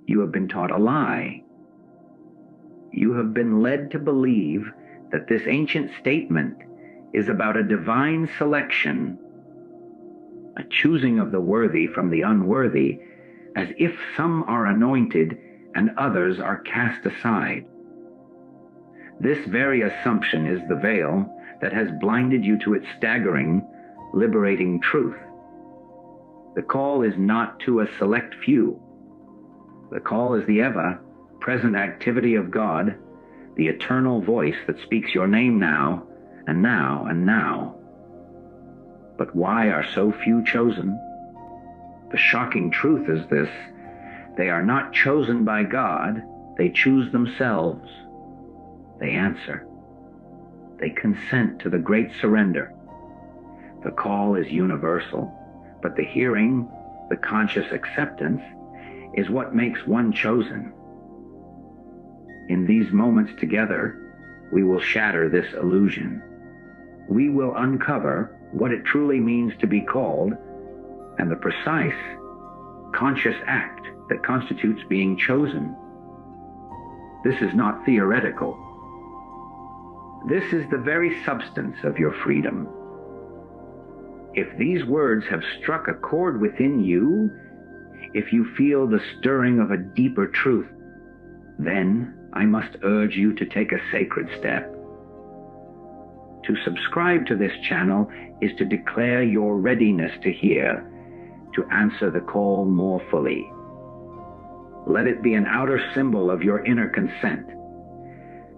You have been taught a lie. You have been led to believe that this ancient statement is about a divine selection, a choosing of the worthy from the unworthy, as if some are anointed and others are cast aside. This very assumption is the veil that has blinded you to its staggering, liberating truth. The call is not to a select few. The call is the ever-present activity of God, the eternal voice that speaks your name now, and now, and now. But why are so few chosen? The shocking truth is this: they are not chosen by God, they choose themselves. They answer. They consent to the great surrender. The call is universal, but the hearing, the conscious acceptance, is what makes one chosen. In these moments together, we will shatter this illusion. We will uncover what it truly means to be called and the precise, conscious act that constitutes being chosen. This is not theoretical. This is the very substance of your freedom. If these words have struck a chord within you, if you feel the stirring of a deeper truth, then I must urge you to take a sacred step. To subscribe to this channel is to declare your readiness to hear, to answer the call more fully. Let it be an outer symbol of your inner consent.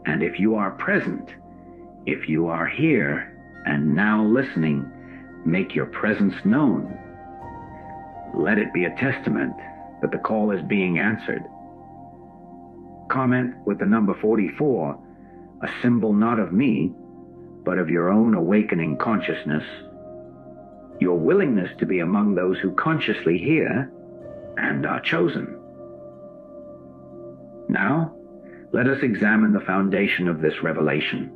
And if you are present, if you are here and now listening, make your presence known. Let it be a testament that the call is being answered. Comment with the number 44, a symbol not of me, but of your own awakening consciousness, your willingness to be among those who consciously hear and are chosen. Now, let us examine the foundation of this revelation.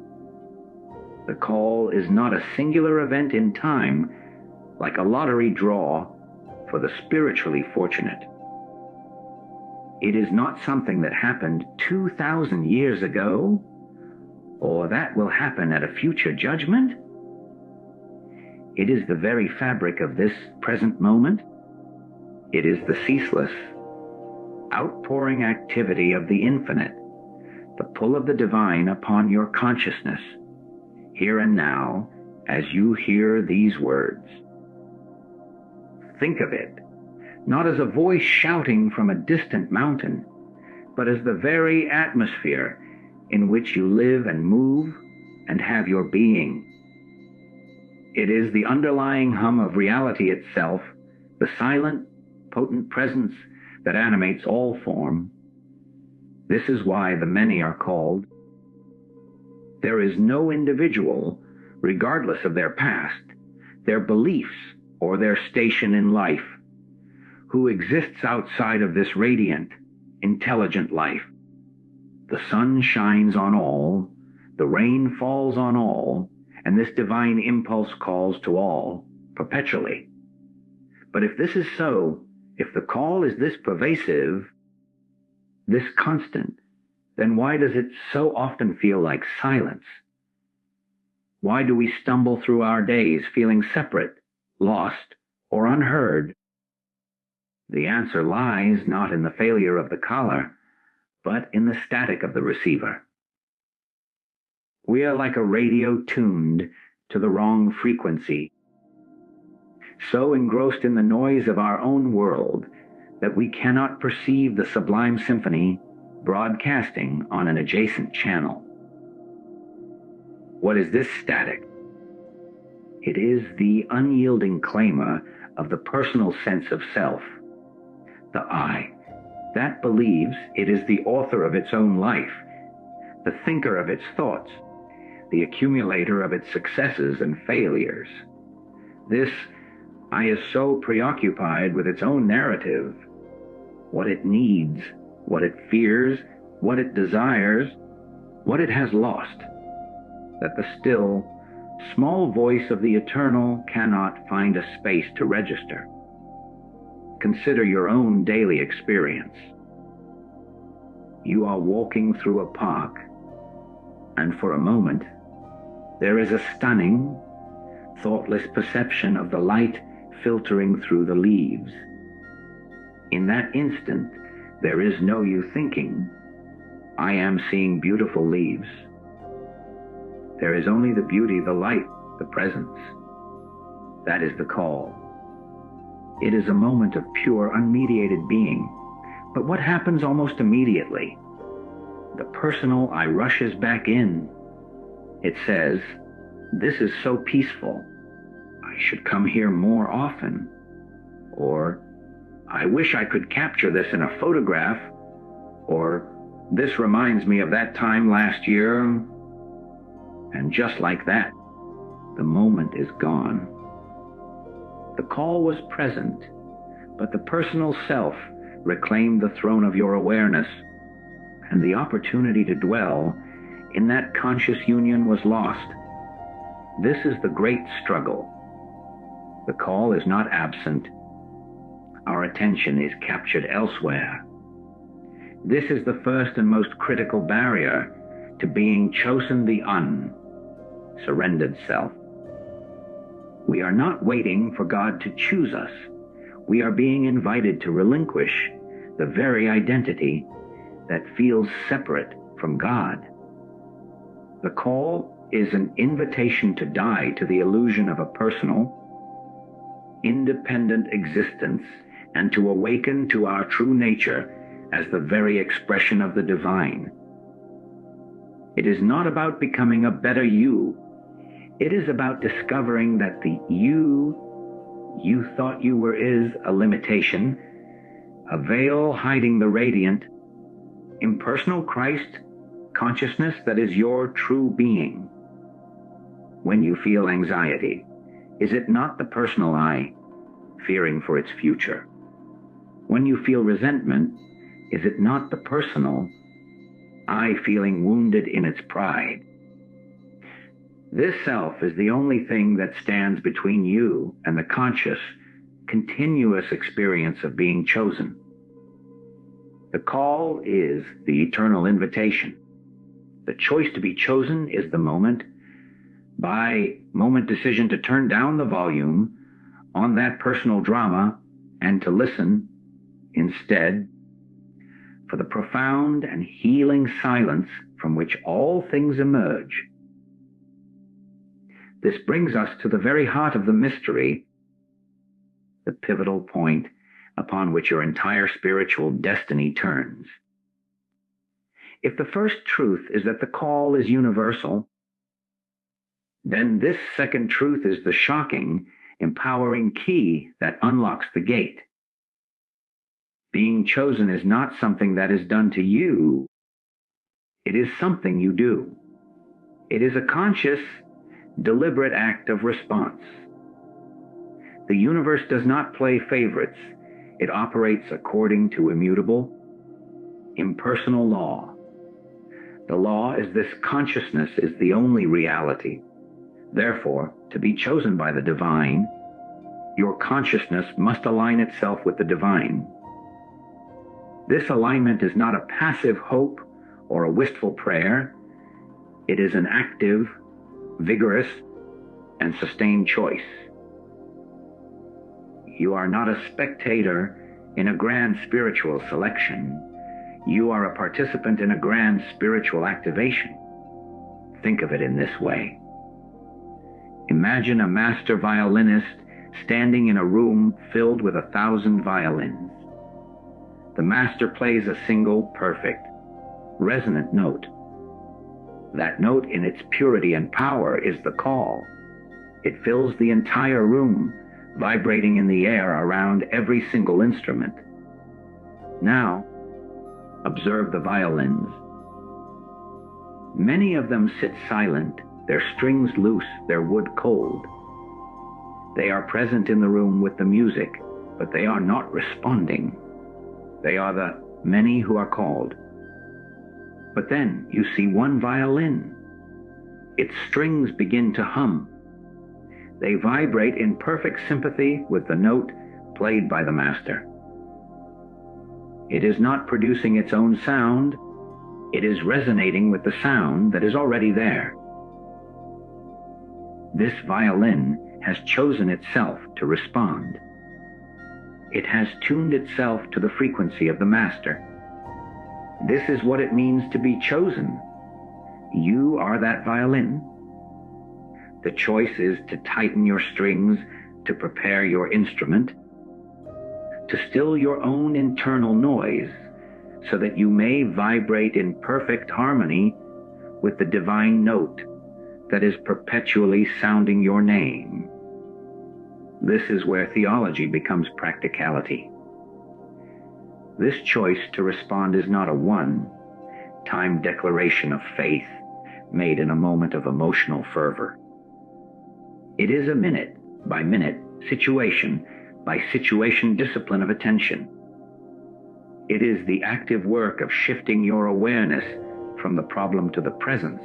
The call is not a singular event in time, like a lottery draw for the spiritually fortunate. It is not something that happened 2,000 years ago, or that will happen at a future judgment. It is the very fabric of this present moment. It is the ceaseless, outpouring activity of the infinite, the pull of the divine upon your consciousness, here and now, as you hear these words. Think of it, not as a voice shouting from a distant mountain, but as the very atmosphere in which you live and move and have your being. It is the underlying hum of reality itself, the silent, potent presence that animates all form. This is why the many are called. There is no individual, regardless of their past, their beliefs, or their station in life, who exists outside of this radiant, intelligent life. The sun shines on all, the rain falls on all, and this divine impulse calls to all, perpetually. But if this is so, if the call is this pervasive, this constant, then why does it so often feel like silence? Why do we stumble through our days feeling separate, lost, or unheard? The answer lies not in the failure of the caller, but in the static of the receiver. We are like a radio tuned to the wrong frequency, so engrossed in the noise of our own world that we cannot perceive the sublime symphony broadcasting on an adjacent channel. What is this static? It is the unyielding clamor of the personal sense of self, the I, that believes it is the author of its own life, the thinker of its thoughts, the accumulator of its successes and failures. This I is so preoccupied with its own narrative, what it needs, what it fears, what it desires, what it has lost, that the still, small voice of the eternal cannot find a space to register. Consider your own daily experience. You are walking through a park, and for a moment, there is a stunning, thoughtless perception of the light filtering through the leaves. In that instant, there is no you thinking, I am seeing beautiful leaves. There is only the beauty, the light, the presence. That is the call. It is a moment of pure, unmediated being. But what happens almost immediately? The personal I rushes back in. It says, this is so peaceful. I should come here more often. Or, I wish I could capture this in a photograph. Or, this reminds me of that time last year. And just like that, the moment is gone. The call was present, but the personal self reclaimed the throne of your awareness, and the opportunity to dwell in that conscious union was lost. This is the great struggle. The call is not absent. Our attention is captured elsewhere. This is the first and most critical barrier to being chosen, the surrendered self. We are not waiting for God to choose us. We are being invited to relinquish the very identity that feels separate from God. The call is an invitation to die to the illusion of a personal, independent existence and to awaken to our true nature as the very expression of the divine. It is not about becoming a better you. It is about discovering that the you thought you were is a limitation, a veil hiding the radiant, impersonal Christ consciousness that is your true being. When you feel anxiety, is it not the personal I fearing for its future? When you feel resentment, is it not the personal I feeling wounded in its pride? This self is the only thing that stands between you and the conscious, continuous experience of being chosen. The call is the eternal invitation. The choice to be chosen is the moment by moment decision to turn down the volume on that personal drama and to listen instead for the profound and healing silence from which all things emerge. This brings us to the very heart of the mystery, the pivotal point upon which your entire spiritual destiny turns. If the first truth is that the call is universal, then this second truth is the shocking, empowering key that unlocks the gate. Being chosen is not something that is done to you. It is something you do. It is a conscious, deliberate act of response. The universe does not play favorites. It operates according to immutable, impersonal law. The law is this: consciousness is the only reality. Therefore, to be chosen by the divine, your consciousness must align itself with the divine. This alignment is not a passive hope or a wistful prayer. It is an active, vigorous, and sustained choice. You are not a spectator in a grand spiritual selection. You are a participant in a grand spiritual activation. Think of it in this way. Imagine a master violinist standing in a room filled with 1,000 violins. The master plays a single, perfect, resonant note. That note in its purity and power is the call. It fills the entire room, vibrating in the air around every single instrument. Now, observe the violins. Many of them sit silent, their strings loose, their wood cold. They are present in the room with the music, but they are not responding. They are the many who are called. But then you see one violin. Its strings begin to hum. They vibrate in perfect sympathy with the note played by the master. It is not producing its own sound, It is resonating with the sound that is already there. This violin has chosen itself to respond. It has tuned itself to the frequency of the master. This is what it means to be chosen. You are that violin. The choice is to tighten your strings, to prepare your instrument, to still your own internal noise, so that you may vibrate in perfect harmony with the divine note that is perpetually sounding your name. This is where theology becomes practicality. This choice to respond is not a one-time declaration of faith made in a moment of emotional fervor. It is a minute-by-minute, situation-by-situation discipline of attention. It is the active work of shifting your awareness from the problem to the presence.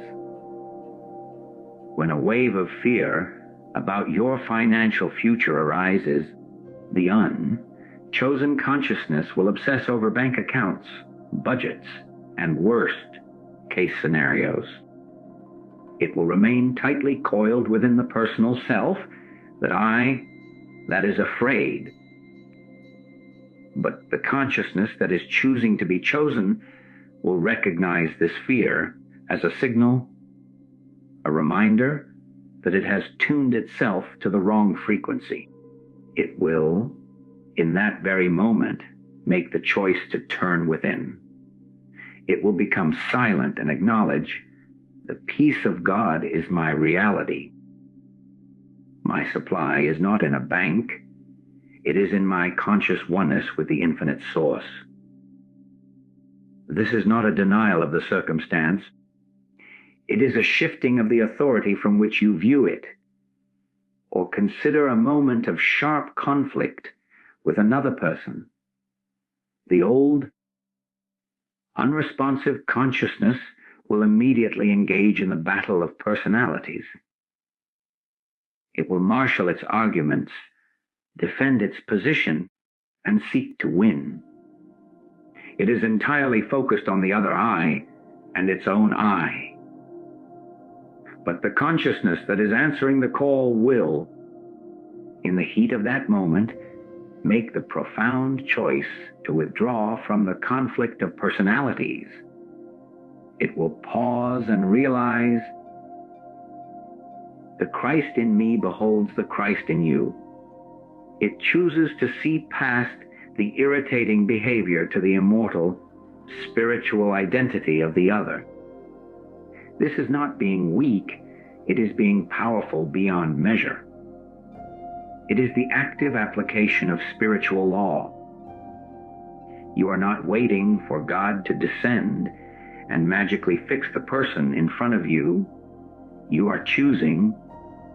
When a wave of fear about your financial future arises, the unchosen consciousness will obsess over bank accounts, budgets, and worst-case scenarios. It will remain tightly coiled within the personal self, that is afraid. But the consciousness that is choosing to be chosen will recognize this fear as a signal, a reminder that it has tuned itself to the wrong frequency. It will, in that very moment, make the choice to turn within. It will become silent and acknowledge, the peace of God is my reality. My supply is not in a bank. It is in my conscious oneness with the infinite source. This is not a denial of the circumstance. It is a shifting of the authority from which you view it. Or consider a moment of sharp conflict with another person. The old, unresponsive consciousness will immediately engage in the battle of personalities. It will marshal its arguments, defend its position, and seek to win. It is entirely focused on the other I and its own I. But the consciousness that is answering the call will, in the heat of that moment, make the profound choice to withdraw from the conflict of personalities. It will pause and realize, the Christ in me beholds the Christ in you. It chooses to see past the irritating behavior to the immortal, spiritual identity of the other. This is not being weak, it is being powerful beyond measure. It is the active application of spiritual law. You are not waiting for God to descend and magically fix the person in front of you. You are choosing,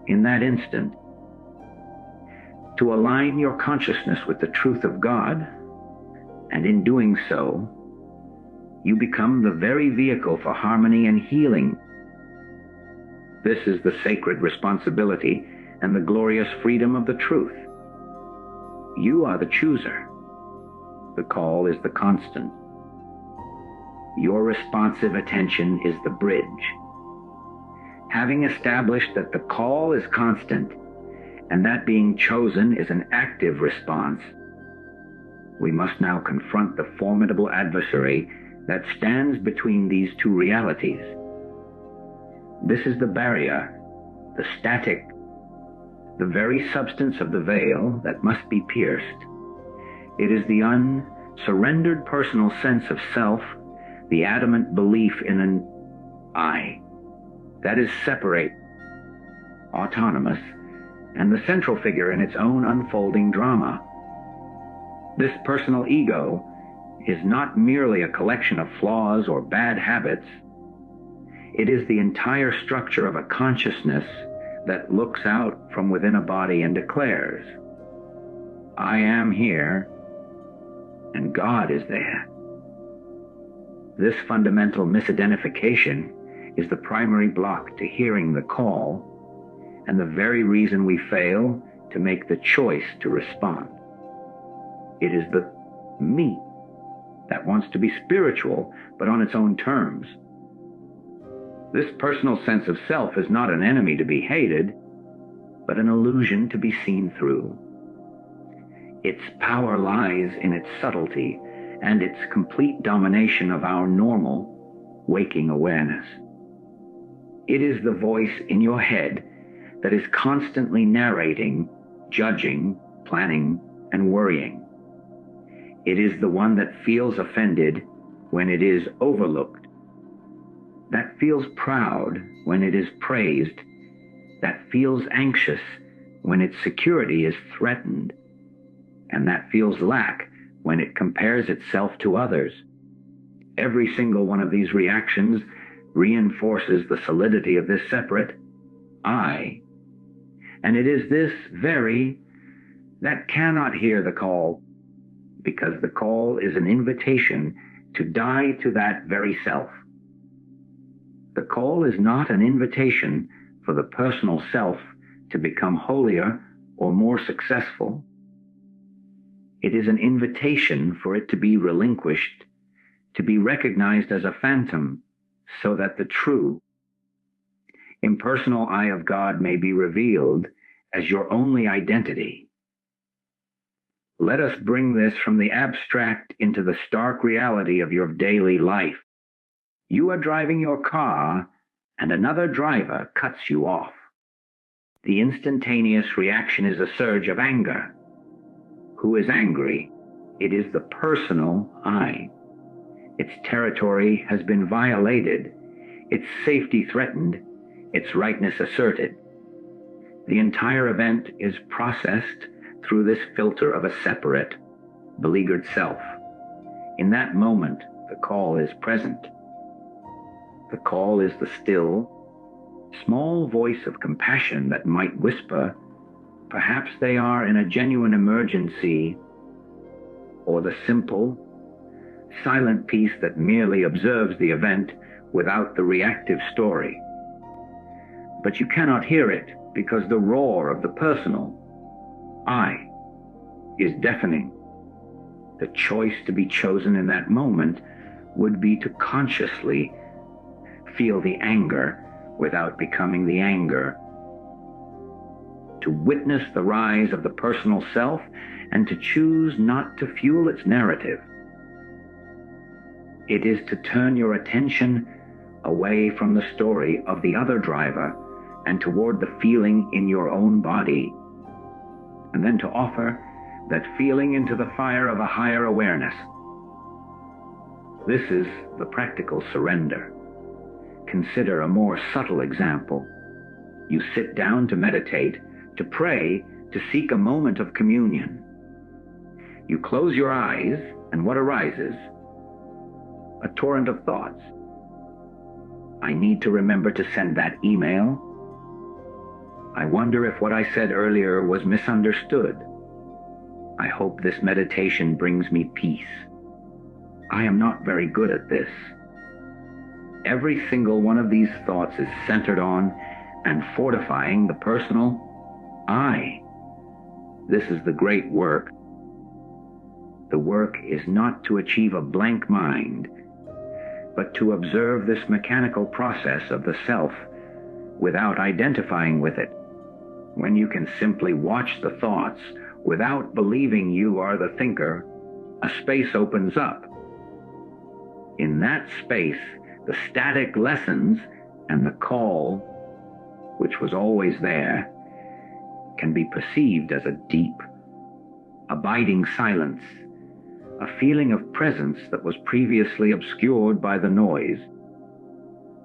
in that instant, to align your consciousness with the truth of God, and in doing so, you become the very vehicle for harmony and healing. This is the sacred responsibility and the glorious freedom of the truth. You are the chooser. The call is the constant. Your responsive attention is the bridge. Having established that the call is constant and that being chosen is an active response, we must now confront the formidable adversary that stands between these two realities. This is the barrier, the static, the very substance of the veil that must be pierced. It is the unsurrendered personal sense of self, the adamant belief in an I, that is separate, autonomous, and the central figure in its own unfolding drama. This personal ego is not merely a collection of flaws or bad habits. It is the entire structure of a consciousness that looks out from within a body and declares, I am here, and God is there. This fundamental misidentification is the primary block to hearing the call, and the very reason we fail to make the choice to respond. It is the me that wants to be spiritual, but on its own terms. This personal sense of self is not an enemy to be hated, but an illusion to be seen through. Its power lies in its subtlety and its complete domination of our normal, waking awareness. It is the voice in your head that is constantly narrating, judging, planning, and worrying. It is the one that feels offended when it is overlooked, that feels proud when it is praised, that feels anxious when its security is threatened, and that feels lack when it compares itself to others. Every single one of these reactions reinforces the solidity of this separate I, and it is this very that cannot hear the call, because the call is an invitation to die to that very self. The call is not an invitation for the personal self to become holier or more successful. It is an invitation for it to be relinquished, to be recognized as a phantom, so that the true, impersonal I of God may be revealed as your only identity. Let us bring this from the abstract into the stark reality of your daily life. You are driving your car, and another driver cuts you off. The instantaneous reaction is a surge of anger. Who is angry? It is the personal I. Its territory has been violated, its safety threatened, its rightness asserted. The entire event is processed through this filter of a separate, beleaguered self. In that moment, the call is present. The call is the still, small voice of compassion that might whisper, perhaps they are in a genuine emergency, or the simple, silent piece that merely observes the event without the reactive story. But you cannot hear it because the roar of the personal I is deafening. The choice to be chosen in that moment would be to consciously feel the anger without becoming the anger, to witness the rise of the personal self and to choose not to fuel its narrative. It is to turn your attention away from the story of the other driver and toward the feeling in your own body, and then to offer that feeling into the fire of a higher awareness. This is the practical surrender. Consider a more subtle example. You sit down to meditate, to pray, to seek a moment of communion. You close your eyes, and what arises? A torrent of thoughts. I need to remember to send that email. I wonder if what I said earlier was misunderstood. I hope this meditation brings me peace. I am not very good at this. Every single one of these thoughts is centered on and fortifying the personal I. This is the great work. The work is not to achieve a blank mind, but to observe this mechanical process of the self without identifying with it. When you can simply watch the thoughts without believing you are the thinker, a space opens up. In that space, the static lessens, and the call, which was always there, can be perceived as a deep, abiding silence, a feeling of presence that was previously obscured by the noise.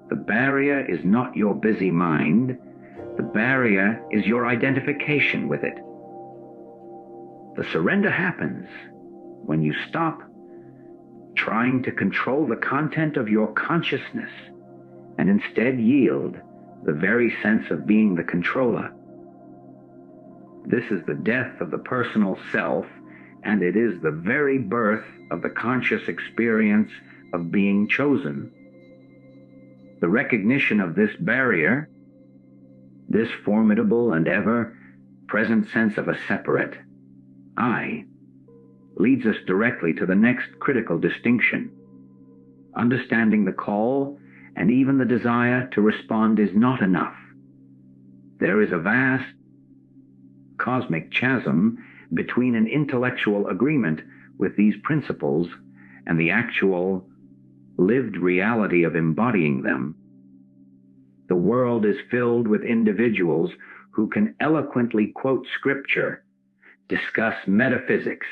The barrier is not your busy mind. The barrier is your identification with it. The surrender happens when you stop trying to control the content of your consciousness and instead yield the very sense of being the controller. This is the death of the personal self, and it is the very birth of the conscious experience of being chosen. The recognition of this barrier, this formidable and ever-present sense of a separate I, leads us directly to the next critical distinction. Understanding the call and even the desire to respond is not enough. There is a vast cosmic chasm between an intellectual agreement with these principles and the actual lived reality of embodying them. The world is filled with individuals who can eloquently quote scripture, discuss metaphysics,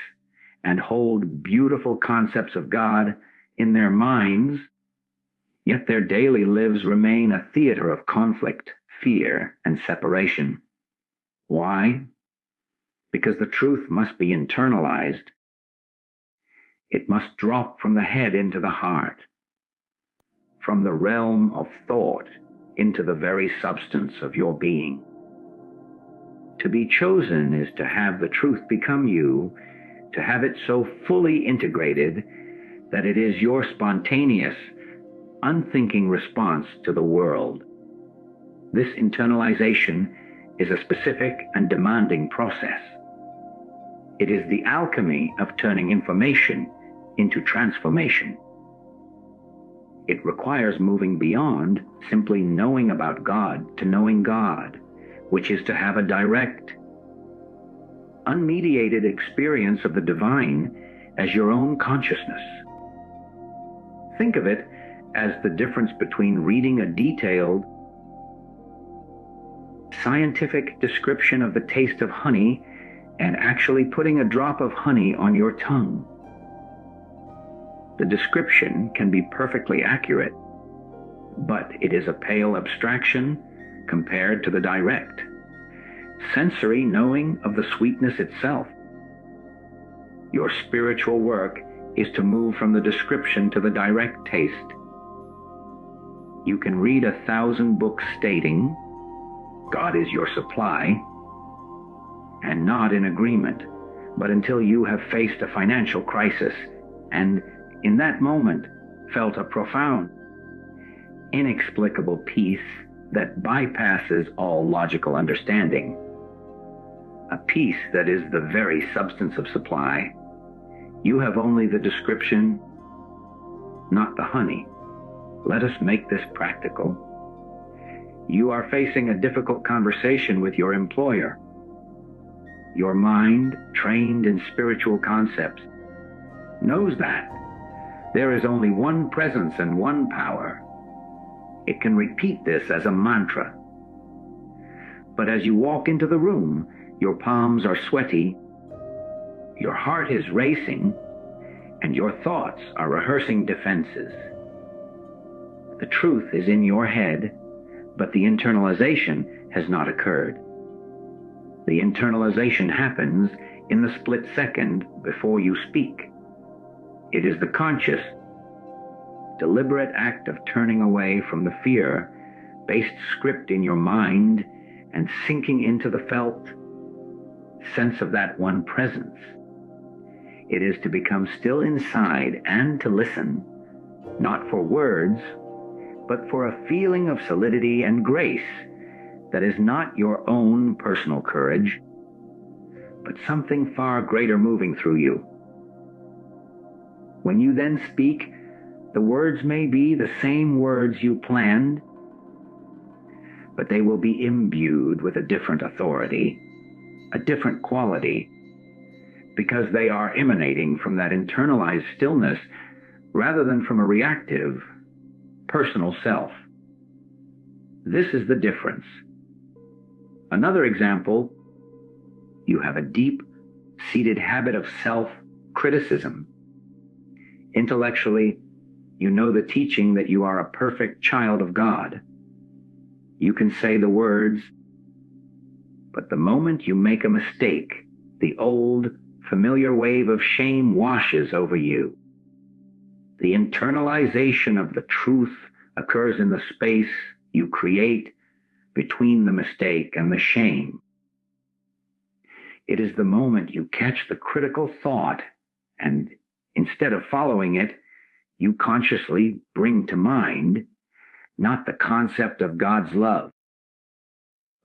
and hold beautiful concepts of God in their minds, yet their daily lives remain a theater of conflict, fear, and separation. Why? Because the truth must be internalized. It must drop from the head into the heart, from the realm of thought into the very substance of your being. To be chosen is to have the truth become you, to have it so fully integrated that it is your spontaneous, unthinking response to the world. This internalization is a specific and demanding process. It is the alchemy of turning information into transformation. It requires moving beyond simply knowing about God to knowing God, which is to have a direct, unmediated experience of the divine as your own consciousness. Think of it as the difference between reading a detailed, scientific description of the taste of honey and actually putting a drop of honey on your tongue. The description can be perfectly accurate, but it is a pale abstraction compared to the direct, sensory knowing of the sweetness itself. Your spiritual work is to move from the description to the direct taste. You can read 1,000 books stating, God is your supply, and nod in agreement, but until you have faced a financial crisis and in that moment felt a profound, inexplicable peace that bypasses all logical understanding, a peace that is the very substance of supply, you have only the description, not the honey. Let us make this practical. You are facing a difficult conversation with your employer. Your mind, trained in spiritual concepts, knows that there is only one presence and one power. It can repeat this as a mantra. But as you walk into the room, your palms are sweaty, your heart is racing, and your thoughts are rehearsing defenses. The truth is in your head, but the internalization has not occurred. The internalization happens in the split second before you speak. It is the conscious, deliberate act of turning away from the fear-based script in your mind and sinking into the felt sense of that one presence. It is to become still inside and to listen, not for words, but for a feeling of solidity and grace that is not your own personal courage, but something far greater moving through you. When you then speak, the words may be the same words you planned, but they will be imbued with a different authority, a different quality, because they are emanating from that internalized stillness rather than from a reactive, personal self. This is the difference. Another example, you have a deep-seated habit of self-criticism. Intellectually, you know the teaching that you are a perfect child of God. You can say the words, but the moment you make a mistake, the old, familiar wave of shame washes over you. The internalization of the truth occurs in the space you create between the mistake and the shame. It is the moment you catch the critical thought and, instead of following it, you consciously bring to mind not the concept of God's love,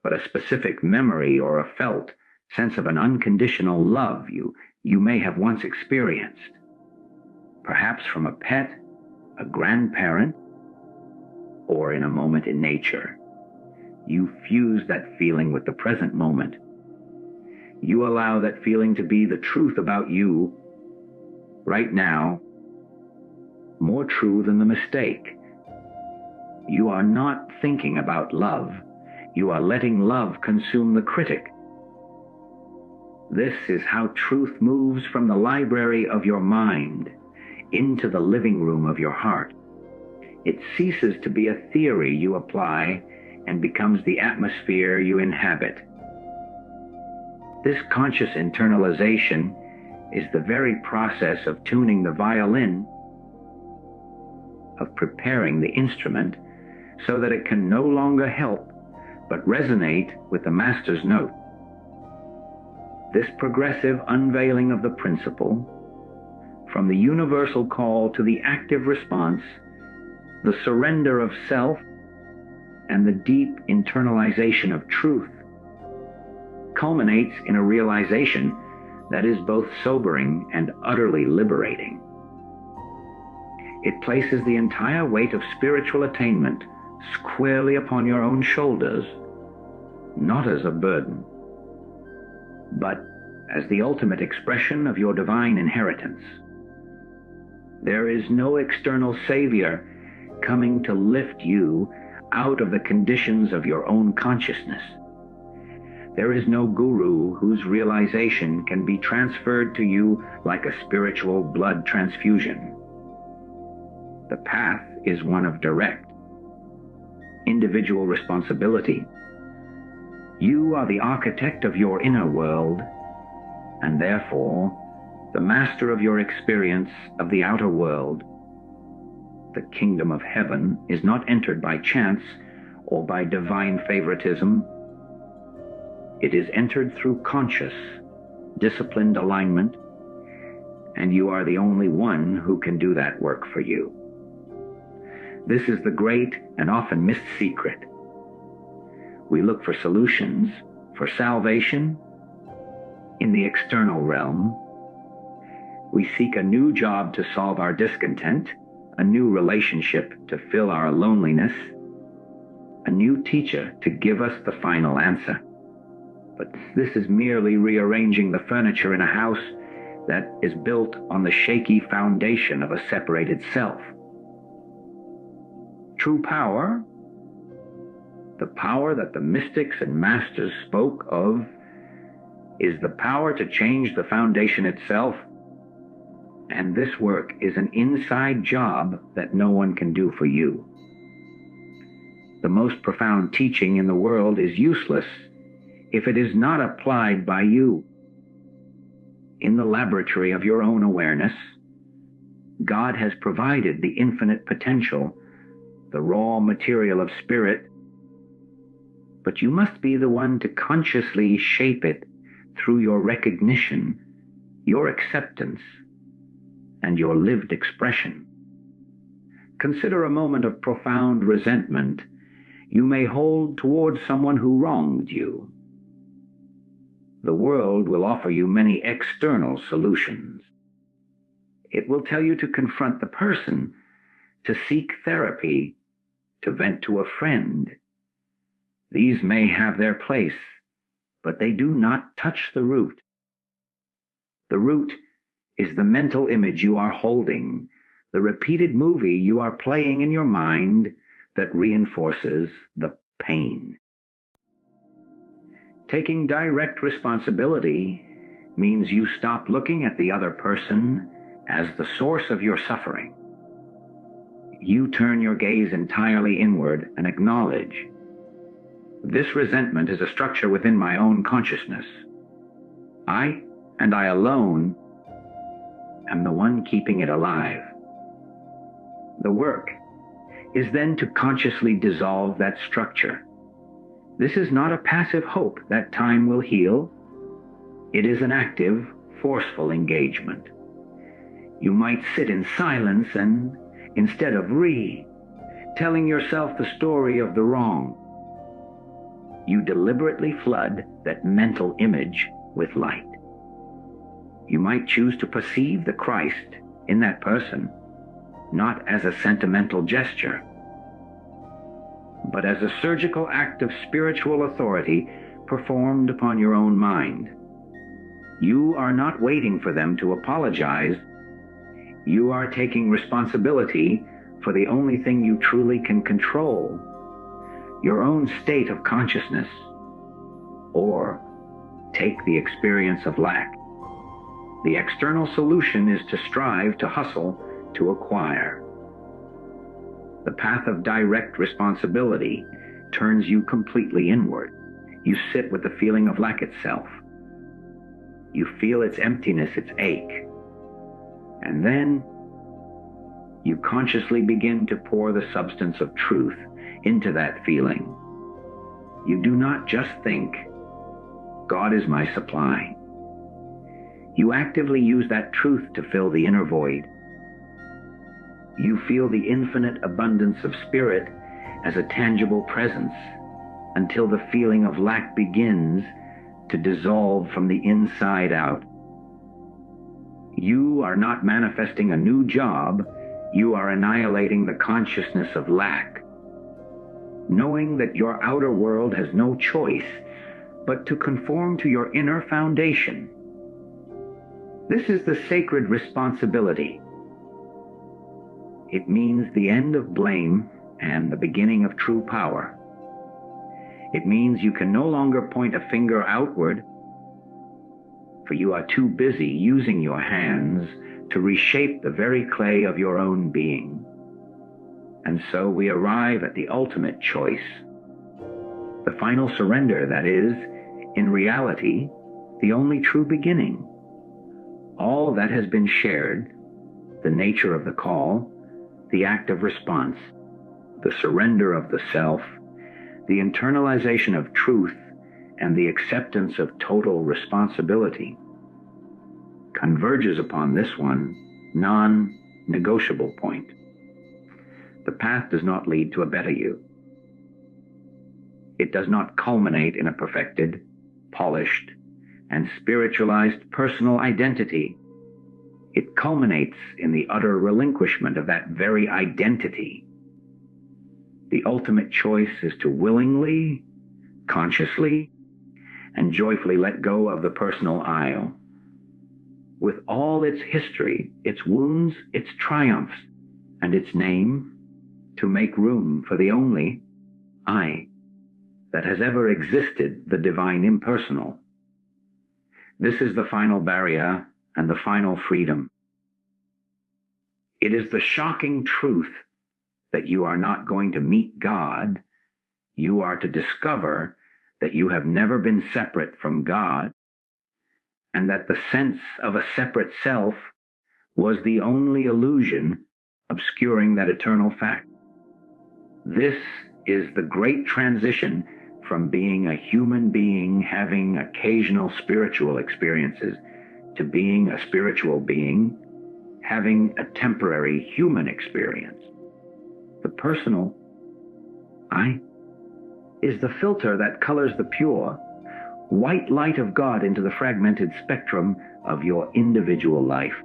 but a specific memory or a felt sense of an unconditional love you you may have once experienced, perhaps from a pet, a grandparent, or in a moment in nature. You fuse that feeling with the present moment. You allow that feeling to be the truth about you right now, more true than the mistake. You are not thinking about love. You are letting love consume the critic. This is how truth moves from the library of your mind into the living room of your heart. It ceases to be a theory you apply and becomes the atmosphere you inhabit. This conscious internalization is the very process of tuning the violin, of preparing the instrument so that it can no longer help but resonate with the master's note. This progressive unveiling of the principle, from the universal call to the active response, the surrender of self, and the deep internalization of truth, culminates in a realization that is both sobering and utterly liberating. It places the entire weight of spiritual attainment squarely upon your own shoulders, not as a burden, but as the ultimate expression of your divine inheritance. There is no external savior coming to lift you out of the conditions of your own consciousness. There is no guru whose realization can be transferred to you like a spiritual blood transfusion. The path is one of direct, individual responsibility. You are the architect of your inner world, and therefore the master of your experience of the outer world. The kingdom of heaven is not entered by chance or by divine favoritism. It is entered through conscious, disciplined alignment, and you are the only one who can do that work for you. This is the great and often missed secret. We look for solutions, for salvation, in the external realm. We seek a new job to solve our discontent, a new relationship to fill our loneliness, a new teacher to give us the final answer. But this is merely rearranging the furniture in a house that is built on the shaky foundation of a separated self. True power, the power that the mystics and masters spoke of, is the power to change the foundation itself. And this work is an inside job that no one can do for you. The most profound teaching in the world is useless if it is not applied by you. In the laboratory of your own awareness, God has provided the infinite potential, the raw material of spirit, but you must be the one to consciously shape it through your recognition, your acceptance, and your lived expression. Consider a moment of profound resentment you may hold towards someone who wronged you. The world will offer you many external solutions. It will tell you to confront the person, to seek therapy, to vent to a friend. These may have their place, but they do not touch the root. The root is the mental image you are holding, the repeated movie you are playing in your mind that reinforces the pain. Taking direct responsibility means you stop looking at the other person as the source of your suffering. You turn your gaze entirely inward and acknowledge, this resentment is a structure within my own consciousness. I, and I alone, am the one keeping it alive. The work is then to consciously dissolve that structure. This is not a passive hope that time will heal. It is an active, forceful engagement. You might sit in silence and, instead of telling yourself the story of the wrong, you deliberately flood that mental image with light. You might choose to perceive the Christ in that person, not as a sentimental gesture, but as a surgical act of spiritual authority performed upon your own mind. You are not waiting for them to apologize. You are taking responsibility for the only thing you truly can control, your own state of consciousness, or take the experience of lack. The external solution is to strive, to hustle, to acquire. The path of direct responsibility turns you completely inward. You sit with the feeling of lack itself. You feel its emptiness, its ache. And then you consciously begin to pour the substance of truth into that feeling. You do not just think, God is my supply. You actively use that truth to fill the inner void. You feel the infinite abundance of spirit as a tangible presence until the feeling of lack begins to dissolve from the inside out. You are not manifesting a new job, you are annihilating the consciousness of lack, knowing that your outer world has no choice but to conform to your inner foundation. This is the sacred responsibility. It means the end of blame and the beginning of true power. It means you can no longer point a finger outward, for you are too busy using your hands to reshape the very clay of your own being. And so we arrive at the ultimate choice, the final surrender, that is, in reality, the only true beginning. All that has been shared, the nature of the call, the act of response, the surrender of the self, the internalization of truth, and the acceptance of total responsibility, converges upon this one non-negotiable point. The path does not lead to a better you. It does not culminate in a perfected, polished, and spiritualized personal identity. It culminates in the utter relinquishment of that very identity. The ultimate choice is to willingly, consciously, and joyfully let go of the personal I, with all its history, its wounds, its triumphs, and its name, to make room for the only I that has ever existed, the divine impersonal. This is the final barrier and the final freedom. It is the shocking truth that you are not going to meet God. You are to discover that you have never been separate from God, and that the sense of a separate self was the only illusion obscuring that eternal fact. This is the great transition from being a human being having occasional spiritual experiences to being a spiritual being having a temporary human experience. The personal I is the filter that colors the pure, white light of God into the fragmented spectrum of your individual life.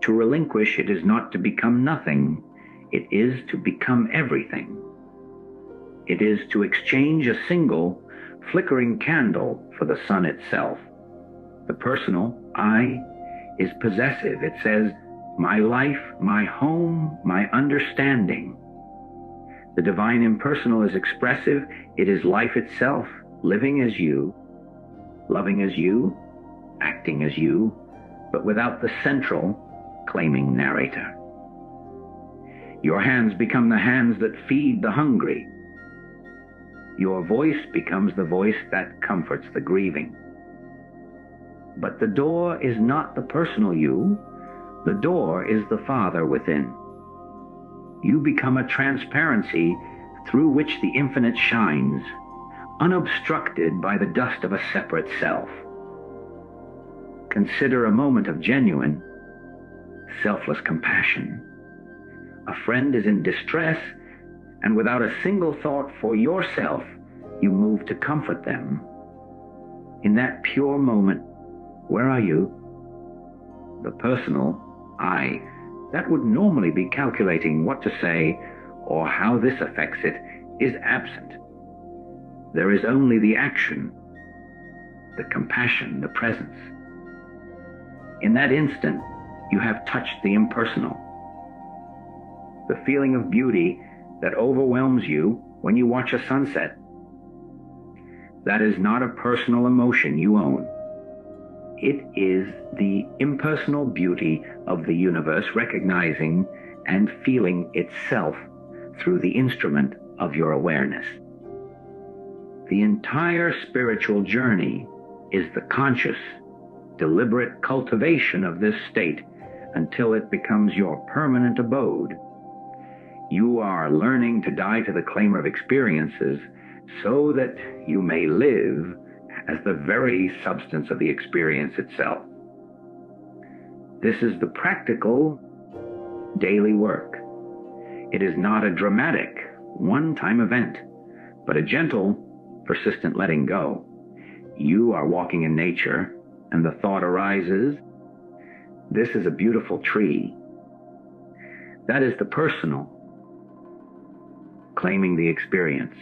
To relinquish it is not to become nothing, it is to become everything. It is to exchange a single, flickering candle for the sun itself. The personal I is possessive. It says, my life, my home, my understanding. The divine impersonal is expressive. It is life itself, living as you, loving as you, acting as you, but without the central, claiming narrator. Your hands become the hands that feed the hungry. Your voice becomes the voice that comforts the grieving. But the door is not the personal you. The door is the Father within. You become a transparency through which the infinite shines, unobstructed by the dust of a separate self. Consider a moment of genuine, selfless compassion. A friend is in distress, and without a single thought for yourself, you move to comfort them. In that pure moment, Where are you? The personal I, that would normally be calculating what to say or how this affects it, is absent. There is only the action, the compassion, the presence. In that instant, you have touched the impersonal. The feeling of beauty that overwhelms you when you watch a sunset. That is not a personal emotion you own. It is the impersonal beauty of the universe recognizing and feeling itself through the instrument of your awareness. The entire spiritual journey is the conscious, deliberate cultivation of this state until it becomes your permanent abode. You are learning to die to the claim of experiences so that you may live as the very substance of the experience itself. This is the practical, daily work. It is not a dramatic, one-time event, but a gentle, persistent letting go. You are walking in nature, and the thought arises, this is a beautiful tree. That is the personal, claiming the experience.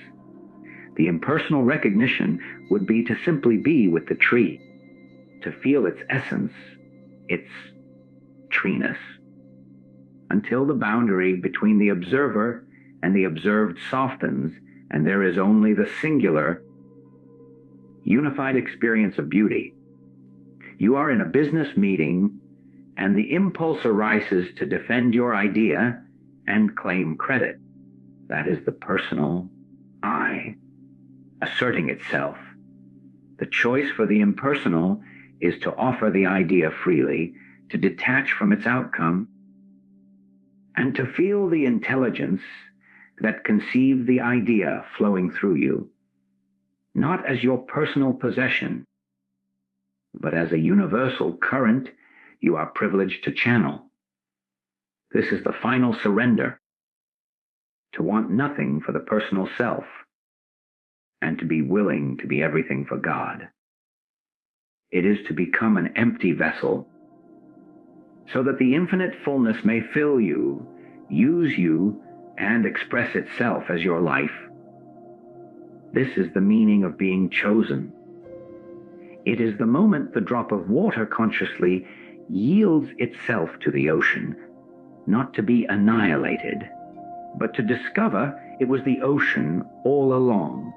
The impersonal recognition would be to simply be with the tree, to feel its essence, its treeness, until the boundary between the observer and the observed softens, and there is only the singular, unified experience of beauty. You are in a business meeting, and the impulse arises to defend your idea and claim credit. That is the personal I asserting itself. The choice for the impersonal is to offer the idea freely, to detach from its outcome, and to feel the intelligence that conceived the idea flowing through you, not as your personal possession, but as a universal current you are privileged to channel. This is the final surrender, to want nothing for the personal self, and to be willing to be everything for God. It is to become an empty vessel, so that the infinite fullness may fill you, use you, and express itself as your life. This is the meaning of being chosen. It is the moment the drop of water consciously yields itself to the ocean, not to be annihilated, but to discover it was the ocean all along.